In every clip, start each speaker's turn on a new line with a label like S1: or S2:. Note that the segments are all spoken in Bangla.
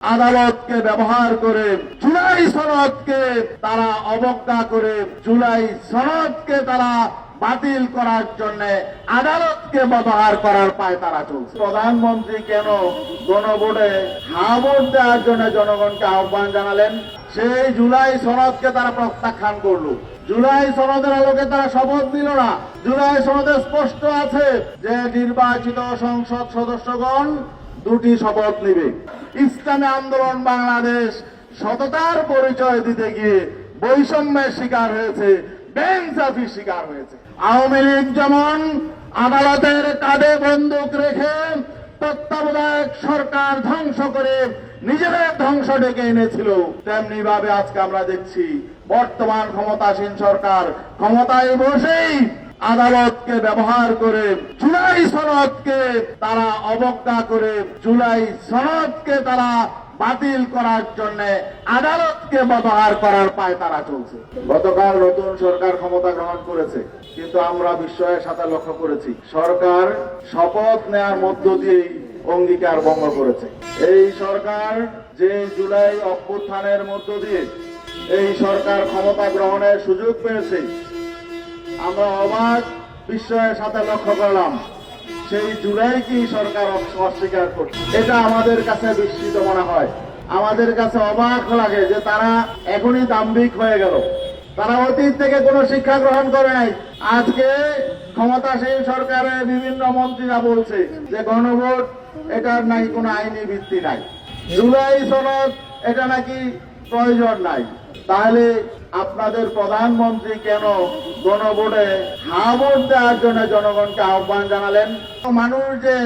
S1: আদালতকে ব্যবহার করে জুলাই সনদকে তারা অবজ্ঞা করে জুলাই সনদকে তারা বাতিল করার জন্য আদালতকে ব্যবহার করার পায়তারা চলছে। প্রধানমন্ত্রী কেন গণভোটে হ্যাঁ ভোট দেওয়ার জন্য জনগণকে আহ্বান জানালেন? সেই জুলাই সনদকে তারা প্রত্যাখ্যান করলো। জুলাই সনদের আলোকে তারা শপথ নিল না। জুলাই সনদে স্পষ্ট আছে যে নির্বাচিত সংসদ সদস্যগণ দুটি শপথ নিবে। ইসলামী আন্দোলন বাংলাদেশ সততার পরিচয় দিতে গিয়ে বৈষম্যের শিকার হয়েছে, বেইনসাফির শিকার হয়েছে। আওয়ামী লীগ যেমন আদালতের কাঁধে বন্দুক রেখে তত্ত্বাবধায়ক সরকার ধ্বংস করে নিজেদের ধ্বংস ডেকে এনেছিল, তেমনি ভাবে আজকে আমরা দেখছি বর্তমান ক্ষমতাসীন সরকার ক্ষমতায় বসেই আদালতকে ব্যবহার করে জুলাই সনদকে তারা অবজ্ঞা করে জুলাই সনদকে তারা বাতিল করার জন্য আদালতকে ব্যবহার করার পায়তারা চলছে। গতকাল নতুন সরকার ক্ষমতা গ্রহণ করেছে, কিন্তু আমরা বিস্ময়ের সাথে লক্ষ্য করেছি সরকার শপথ নেওয়ার মধ্য দিয়েই অঙ্গীকার ভঙ্গ করেছে। এই সরকার যে জুলাই অভ্যুত্থানের মধ্য দিয়ে এই সরকার ক্ষমতা গ্রহণের সুযোগ পেয়েছে, আমরা অবাক বিস্ময়ের সাথে লক্ষ্য করলাম সেই জুলাই কি সরকার অস্বীকার করছে। এটা আমাদের কাছে বিস্মিত মনে হয়, আমাদের কাছে অবাক লাগে যে তারা এখনই দাম্ভিক হয়ে গেল। তারা অতীত থেকে কোনো শিক্ষা গ্রহণ করে নাই। আজকে ক্ষমতাসীন সরকারের বিভিন্ন মন্ত্রীরা বলছে যে গণভোট এটার নাকি কোনো আইনি ভিত্তি নাই, জুলাই সনদ এটা নাকি প্রয়োজন নাই। তাহলে আপনাদের প্রধানমন্ত্রী কেন গণভোটে হ্যাঁ ভোট দেওয়ার জন্য জনগণকে আহ্বান জানালেন? মানুষ যে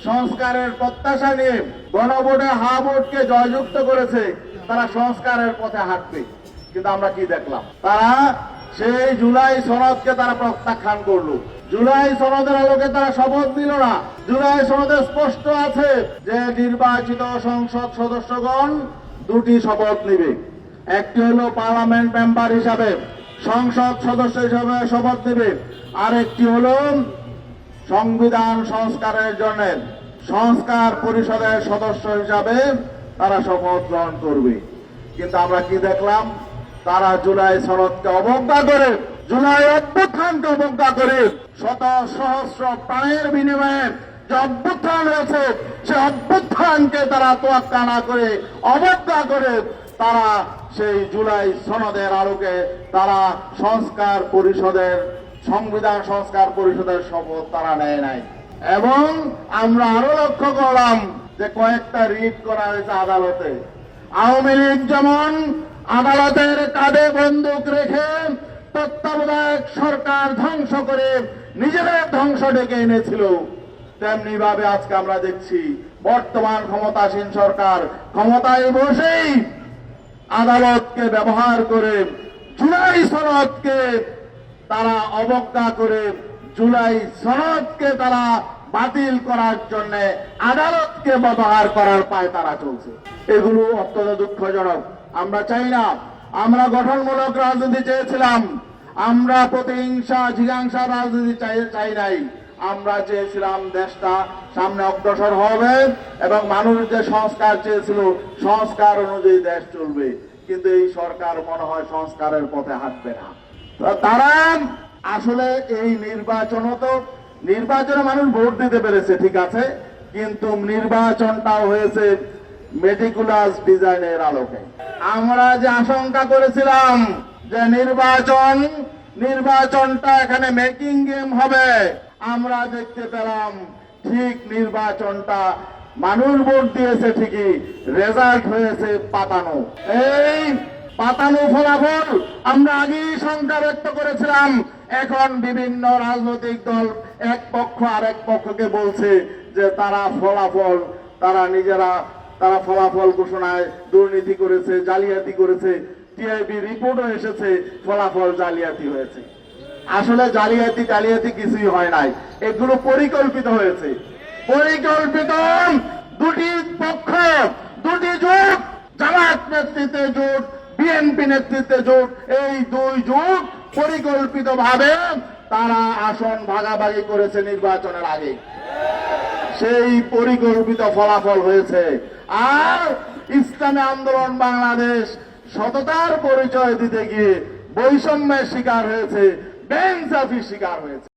S1: সংস্কারের প্রত্যাশা নিয়ে গণভোটে হ্যাঁ ভোটকে জয়যুক্ত করেছে, তারা সংস্কারের পথে হাঁটবে, কিন্তু আমরা কি দেখলাম? তারা সেই জুলাই সনদকে তারা প্রত্যাখ্যান করলো। জুলাই সনদের আলোকে তারা শপথ নিল না। জুলাই সনদে স্পষ্ট আছে যে নির্বাচিত সংসদ সদস্যগণ দুটি শপথ নিবে। একটি হলো পার্লামেন্ট মেম্বার হিসাবে, সংসদ সদস্য হিসাবে শপথ নেবে, আর একটি হলো সংবিধান সংস্কারের জন্য সংস্কার পরিষদের সদস্য হিসাবে তারা শপথ গ্রহণ করবে। কিন্তু আমরা কি দেখলাম? তারা জুলাই সনদকে অবজ্ঞা করে, জুলাই অভ্যুত্থানকে অবজ্ঞা করে, শত সহস্র প্রাণের বিনিময়ে যে অভ্যুত্থান হয়েছে সে অভ্যুত্থানকে তারা তোয়াক্কা না করে অবজ্ঞা করে তারা সেই জুলাই সনদের আলোকে তারা সংস্কার পরিষদের সংবিধান সংস্কার পরিষদের শপথ তারা নেয় নাই। এবং আমরা আরো লক্ষ্য করলাম যে কয়েকটা রিট করা হয়েছে আদালতে। আওয়ামী লীগ যেমন আদালতের কাঁধে বন্দুক রেখে তত্ত্বাবধায়ক সরকার ধ্বংস করে নিজেদের ধ্বংস ডেকে এনেছিল, তেমনি ভাবে আজকে আমরা দেখছি বর্তমান ক্ষমতাসীন সরকার ক্ষমতায় বসেই আদালতকে ব্যবহার করে জুলাই সনদকে তারা অবজ্ঞা করে জুলাই সনদকে তারা বাতিল করার জন্য আদালতকে ব্যবহার করার পায়তারা চলছে। এগুলো অত্যন্ত দুঃখজনক। আমরা চাই না। আমরা গঠনমূলক রাজনীতি চেয়েছিলাম, আমরা প্রতিহিংসা জিজ্ঞাসা রাজনীতি চাই নাই। আমরা চেয়েছিলাম দেশটা সামনে অগ্রসর হবে এবং মানুষ যে সংস্কার চেয়েছিল সংস্কার অনুযায়ী দেশ চলবে, কিন্তু এই সরকার মনে হয় সংস্কারের পথে হাঁটবে না। তারা আসলে এই নির্বাচনে মানুষ ভোট দিতে পেরেছে ঠিক আছে, কিন্তু নির্বাচনটাও হয়েছে মেটিকুলাস ডিজাইনের আলোকে। আমরা যে আশঙ্কা করেছিলাম যে নির্বাচনটা এখানে মেকিং গেম হবে, আমরা দেখতে পেলাম ঠিক নির্বাচনটা মানুষ ভোট দিয়েছে ঠিকই, রেজাল্ট হয়েছে পাতানো। এই পাতানো ফলাফল আমরা আগেই শঙ্কা ব্যক্ত করেছিলাম। এখন বিভিন্ন রাজনৈতিক দল এক পক্ষ আর এক পক্ষকে বলছে যে তারা ফলাফল ঘোষণায় দুর্নীতি করেছে, জালিয়াতি করেছে। টিআইবি রিপোর্টও এসেছে ফলাফল জালিয়াতি হয়েছে। আসলে জালিয়াতি কিছুই হয় নাই, এগুলো পরিকল্পিত হয়েছে। পরিকল্পিত দুটি পক্ষ, দুটি জোট, জামায়াত নেতৃত্বে জোট, বিএনপি নেতৃত্বে জোট, এই দুই জোট পরিকল্পিত ভাবে তারা আসন ভাগাভাগি করেছে নির্বাচনের আগে। সেই পরিকল্পিত ফলাফল হয়েছে। আর ইসলামী আন্দোলন বাংলাদেশ সততার পরিচয় দিতে গিয়ে বৈষম্যের শিকার হয়েছে, বেইনসাফির শিকার হয়েছে।